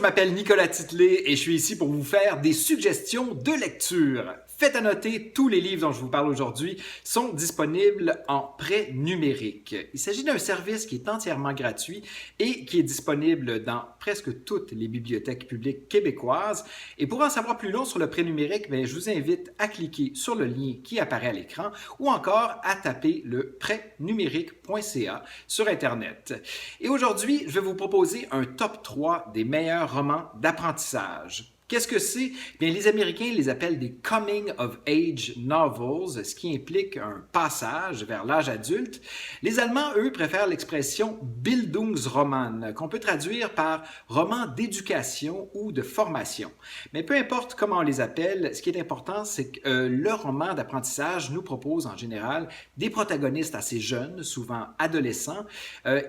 m'appelle Nicolas Titlet et je suis ici pour vous faire des suggestions de lecture. Faites à noter, tous les livres dont je vous parle aujourd'hui sont disponibles en prêt numérique. Il s'agit d'un service qui est entièrement gratuit et qui est disponible dans presque toutes les bibliothèques publiques québécoises. Et pour en savoir plus long sur le prêt numérique, je vous invite à cliquer sur le lien qui apparaît à l'écran ou encore à taper le prêtnumérique.ca sur Internet. Et aujourd'hui, je vais vous proposer un top 3 des meilleurs romans d'apprentissage. Qu'est-ce que c'est? Bien, les Américains les appellent des Coming of Age Novels, ce qui implique un passage vers l'âge adulte. Les Allemands, eux, préfèrent l'expression Bildungsroman, qu'on peut traduire par roman d'éducation ou de formation. Mais peu importe comment on les appelle, ce qui est important, c'est que le roman d'apprentissage nous propose en général des protagonistes assez jeunes, souvent adolescents,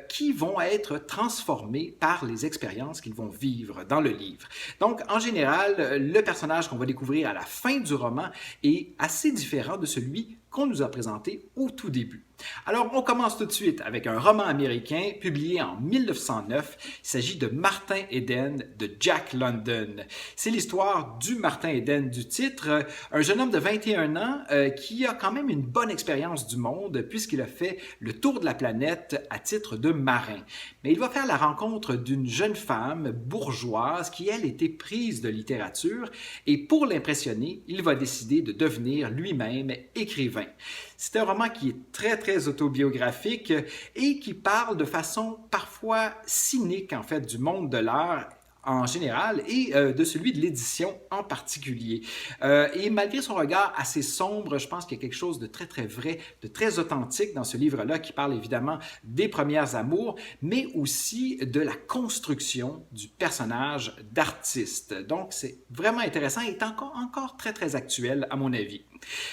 qui vont être transformés par les expériences qu'ils vont vivre dans le livre. Donc, en général, le personnage qu'on va découvrir à la fin du roman est assez différent de celui qu'on nous a présenté au tout début. Alors, on commence tout de suite avec un roman américain publié en 1909. Il s'agit de Martin Eden de Jack London. C'est l'histoire du Martin Eden du titre, un jeune homme de 21 ans qui a quand même une bonne expérience du monde puisqu'il a fait le tour de la planète à titre de marin. Mais il va faire la rencontre d'une jeune femme bourgeoise qui, elle, était prise de littérature et pour l'impressionner, il va décider de devenir lui-même écrivain. C'est un roman qui est très autobiographique et qui parle de façon parfois cynique en fait du monde de l'art en général et de celui de l'édition en particulier. Et malgré son regard assez sombre, je pense qu'il y a quelque chose de très vrai, de très authentique dans ce livre-là qui parle évidemment des premières amours, mais aussi de la construction du personnage d'artiste. Donc c'est vraiment intéressant et est encore très actuel à mon avis.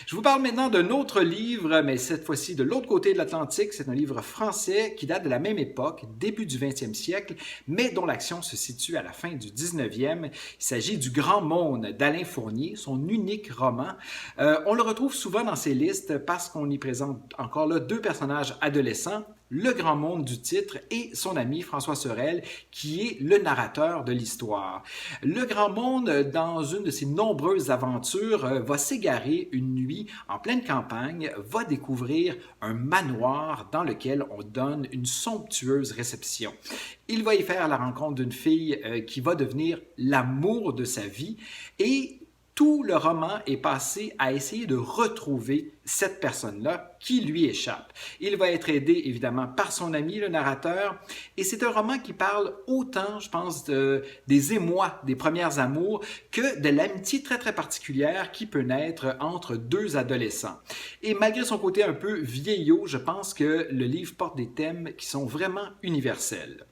Je vous parle maintenant d'un autre livre, mais cette fois-ci de l'autre côté de l'Atlantique. C'est un livre français qui date de la même époque, début du 20e siècle, mais dont l'action se situe à la fin du 19e. Il s'agit du Grand Monde d'Alain Fournier, son unique roman. On le retrouve souvent dans ces listes parce qu'on y présente encore là deux personnages adolescents, le grand monde du titre et son ami François Sorel, qui est le narrateur de l'histoire. Le grand monde, dans une de ses nombreuses aventures, va s'égarer une nuit en pleine campagne, va découvrir un manoir dans lequel on donne une somptueuse réception. Il va y faire la rencontre d'une fille qui va devenir l'amour de sa vie et tout le roman est passé à essayer de retrouver cette personne-là qui lui échappe. Il va être aidé évidemment par son ami, le narrateur, et c'est un roman qui parle autant, je pense, des émois des premières amours que de l'amitié très particulière qui peut naître entre deux adolescents. Et malgré son côté un peu vieillot, je pense que le livre porte des thèmes qui sont vraiment universels.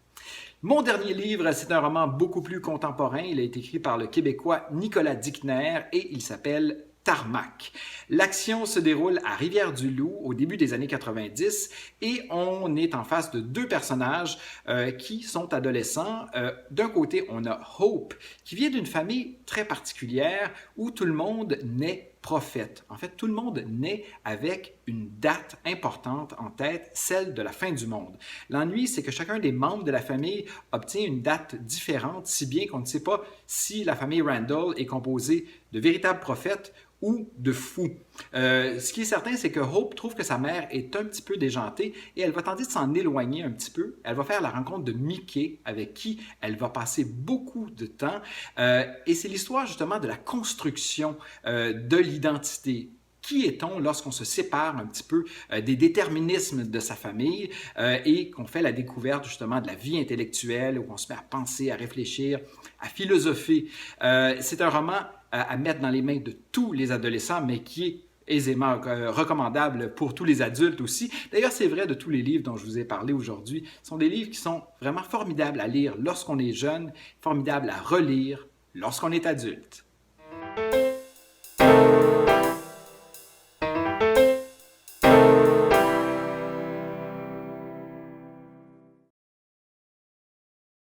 Mon dernier livre, c'est un roman beaucoup plus contemporain. Il a été écrit par le Québécois Nicolas Dickner et il s'appelle Tarmac. L'action se déroule à Rivière-du-Loup au début des années 90 et on est en face de deux personnages qui sont adolescents. D'un côté, on a Hope qui vient d'une famille très particulière où tout le monde naît prophète. En fait, tout le monde naît avec une date importante en tête, celle de la fin du monde. L'ennui, c'est que chacun des membres de la famille obtient une date différente, si bien qu'on ne sait pas si la famille Randall est composée de véritables prophètes ou de fous. Ce qui est certain, c'est que Hope trouve que sa mère est un petit peu déjantée et elle va tenter de s'en éloigner un petit peu. Elle va faire la rencontre de Mickey, avec qui elle va passer beaucoup de temps. Et c'est l'histoire justement de la construction de l'identité. Qui est-on lorsqu'on se sépare un petit peu des déterminismes de sa famille et qu'on fait la découverte justement de la vie intellectuelle, où on se met à penser, à réfléchir, à philosopher. C'est un roman à mettre dans les mains de tous les adolescents, mais qui est aisément recommandable pour tous les adultes aussi. D'ailleurs, c'est vrai de tous les livres dont je vous ai parlé aujourd'hui. Ce sont des livres qui sont vraiment formidables à lire lorsqu'on est jeune, formidables à relire lorsqu'on est adulte.